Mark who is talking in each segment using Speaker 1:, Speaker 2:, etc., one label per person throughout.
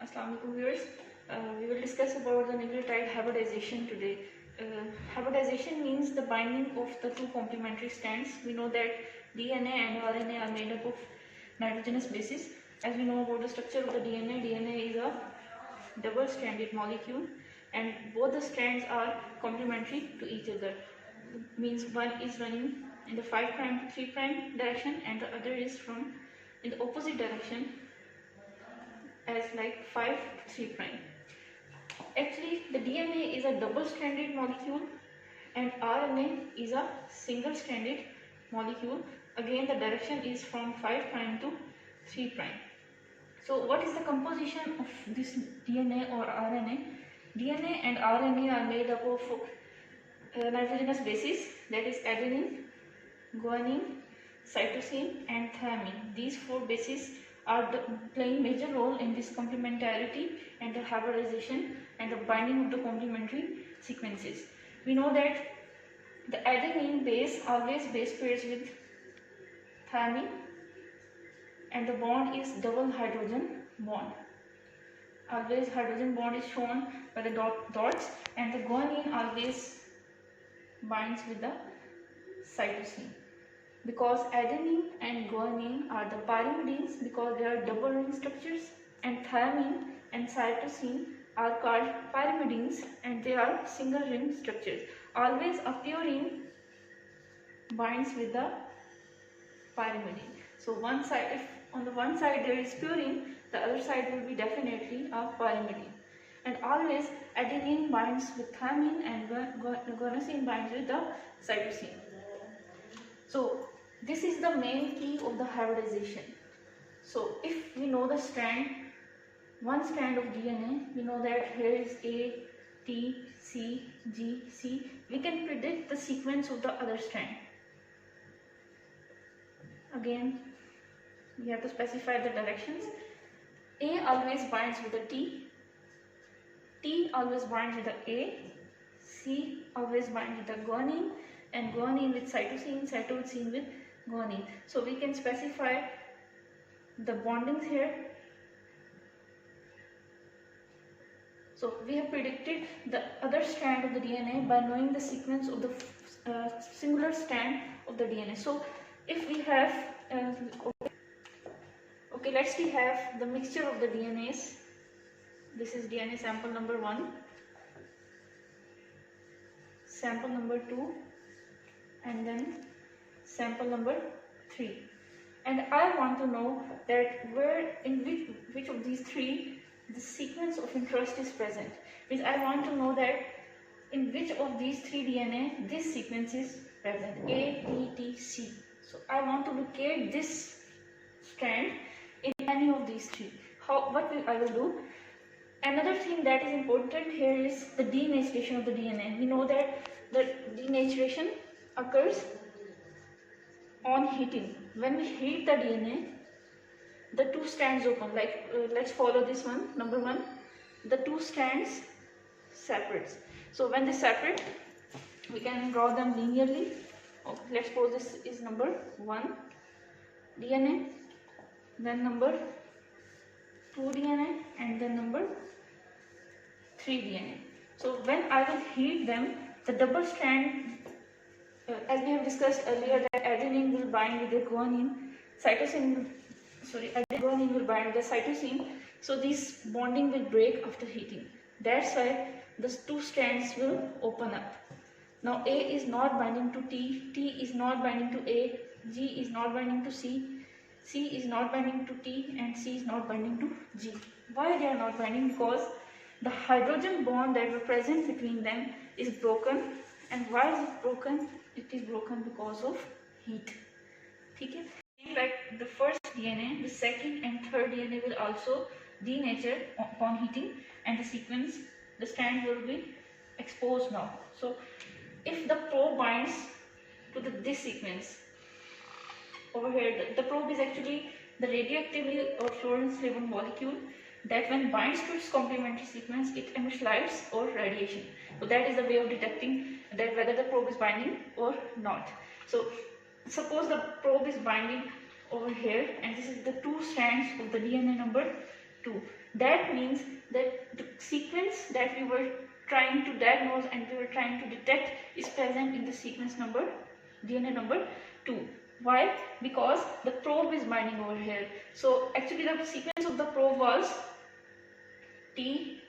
Speaker 1: Assalamualaikum viewers. We will discuss about the nucleotide hybridization today. Hybridization means the binding of the two complementary strands. We know that DNA and RNA are made up of nitrogenous bases. As we know about the structure of the DNA is a double-stranded molecule, and both the strands are complementary to each other. Means one is running in the 5' to 3' direction, and the other is from in the opposite direction as like 5 to 3'. Actually, the DNA is a double-stranded molecule and RNA is a single-stranded molecule. Again, the direction is from 5' to 3'. So what is the composition of this DNA or RNA? DNA and RNA are made up of nitrogenous bases, that is adenine, guanine, cytosine and thymine. These four bases are playing major role in this complementarity and the hybridization and the binding of the complementary sequences. We know that the adenine base always base pairs with thymine and the bond is double hydrogen bond. Always hydrogen bond is shown by the dots, and the guanine always binds with the cytosine. Because adenine and guanine are the pyrimidines because they are double ring structures, and thymine and cytosine are called pyrimidines and they are single ring structures. Always a purine binds with the pyrimidine. So one side, if on the one side there is purine, the other side will be definitely a pyrimidine. And always adenine binds with thymine and guanosine binds with the cytosine. So this is the main key of the hybridization. So if we know the strand, one strand of DNA, we know that here is A, T, C, G, C. We can predict the sequence of the other strand. Again, we have to specify the directions. A always binds with the T, T always binds with the A, C always binds with the guanine, and guanine with cytosine, cytosine with guanine. So we can specify the bondings here. So we have predicted the other strand of the DNA by knowing the sequence of the singular strand of the DNA. So if we have okay, let's see have the mixture of the DNAs. This is DNA sample number 1, sample number 2, and then sample number 3. And I want to know that where in which of these three the sequence of interest is present. Means I want to know that in which of these three DNA this sequence is present, A, T, T, C. So I want to locate this strand in any of these three. What I will do? Another thing that is important here is the denaturation of the DNA. We know that the denaturation occurs on heating. When we heat the DNA, the two strands open. Like let's follow this one, number 1. The two strands separates. So when they separate, we can draw them linearly. Okay, let's suppose this is number 1 DNA, then number 2 DNA, and then number 3 DNA. So when I will heat them, the double strand, as we have discussed earlier, that adenine will bind with the guanine, guanine will bind with the cytosine. So this bonding will break after heating. That's why the two strands will open up. Now A is not binding to T, T is not binding to A, G is not binding to C, C is not binding to T, and C is not binding to G. Why they are not binding? Because the hydrogen bond that were present between them is broken. And why is it broken? It is broken because of heat. Okay? Like the first DNA, the second and third DNA will also denature upon heating, and the sequence, the strand will be exposed now. So if the probe binds to this sequence over here, the probe is actually the radioactively or fluorine-labeled molecule that when binds to its complementary sequence, it emits lights or radiation. So that is the way of detecting that whether the probe is binding or not. So suppose the probe is binding over here, and this is the two strands of the DNA number 2. That means that the sequence that we were trying to diagnose and we were trying to detect is present in the sequence number, DNA number 2. Why? Because the probe is binding over here. So actually the sequence of the probe was A,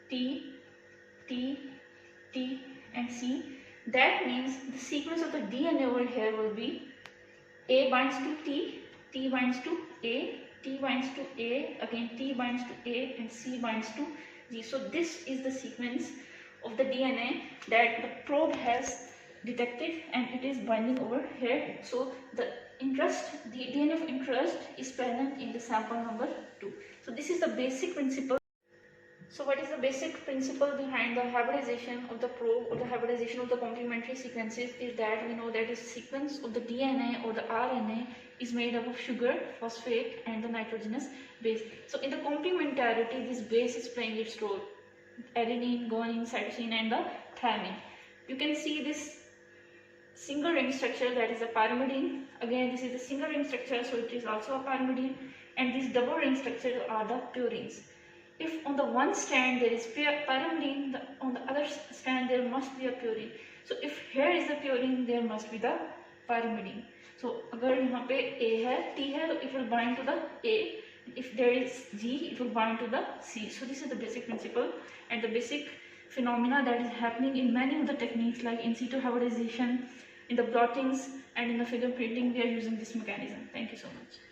Speaker 1: T, T, T and C. That means the sequence of the DNA over here will be A binds to T, T binds to A, T binds to A, again T binds to A and C binds to G. So this is the sequence of the DNA that the probe has detected and it is binding over here. So the DNA of interest is present in the sample number 2. So this is the basic principle. So what is the basic principle behind the hybridization of the probe or the hybridization of the complementary sequences is that we know that the sequence of the DNA or the RNA is made up of sugar, phosphate and the nitrogenous base. So in the complementarity, this base is playing its role. Adenine, guanine, cytosine and the thymine. You can see this single ring structure, that is a pyrimidine. Again, this is the single ring structure, so it is also a pyrimidine. And these double ring structures are the purines. If on the one strand there is pyrimidine, on the other strand there must be a purine. So if here is the purine, there must be the pyrimidine. So अगर यहाँ पे A है, T है, it will bind to the A. If there is G, it will bind to the C. So this is the basic principle and the basic phenomena that is happening in many of the techniques like in situ hybridization, in the blottings and in the fingerprinting. We are using this mechanism. Thank you so much.